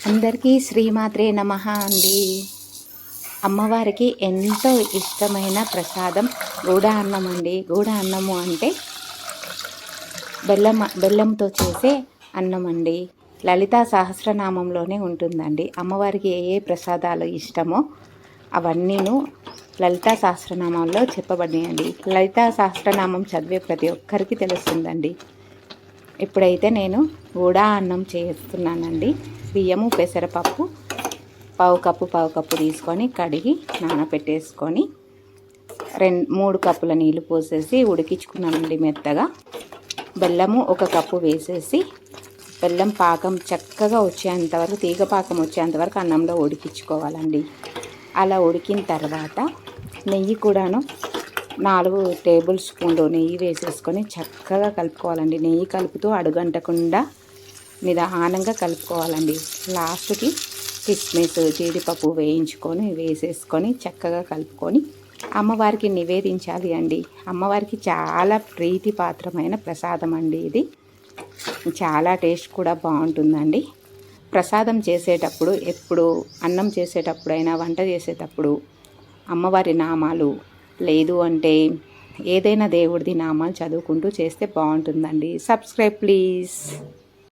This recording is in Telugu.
అందరికీ శ్రీమాత్రే నమః అండి. అమ్మవారికి ఎంతో ఇష్టమైన ప్రసాదం గూడ అన్నం అండి. గూడ అన్నము అంటే బెల్లంతో చేసే అన్నం అండి. లలితా సహస్రనామంలోనే ఉంటుందండి. అమ్మవారికి ఏ ఏ ప్రసాదాలు ఇష్టమో అవన్నీను లలితా సహస్రనామంలో చెప్పబడినాయండి. లలితా సహస్రనామం చదివే ప్రతి ఒక్కరికి తెలుస్తుందండి. ఇప్పుడైతే నేను గూడ అన్నం చేస్తున్నానండి. బియ్యము పెసరపప్పు పావు కప్పు తీసుకొని కడిగి నానబెట్టేసుకొని 3 కప్పుల నీళ్ళు పోసేసి ఉడికించుకున్నానండి మెత్తగా. బెల్లము 1 కప్పు వేసేసి బెల్లం పాకం చక్కగా వచ్చేంతవరకు, తీగ పాకం వచ్చేంతవరకు అన్నంలో ఉడికించుకోవాలండి. అలా ఉడికిన తర్వాత నెయ్యి కూడాను 4 టేబుల్ స్పూన్లు నెయ్యి వేసేసుకొని చక్కగా కలుపుకోవాలండి. నెయ్యి కలుపుతూ అడుగంటకుండా నిదానంగా కలుపుకోవాలండి. లాస్ట్కి కిస్మిస్ జీడిపప్పు వేసేసుకొని చక్కగా కలుపుకొని అమ్మవారికి నివేదించాలి అండి. అమ్మవారికి చాలా ప్రీతిపాత్రమైన ప్రసాదం అండి ఇది. చాలా టేస్ట్ కూడా బాగుంటుందండి. ప్రసాదం చేసేటప్పుడు, ఎప్పుడు అన్నం చేసేటప్పుడైనా, వంట చేసేటప్పుడు అమ్మవారి నామాలు లేదు అంటే ఏదైనా దేవుడిది నామాలు చదువుకుంటూ చేస్తే బాగుంటుందండి. Subscribe please.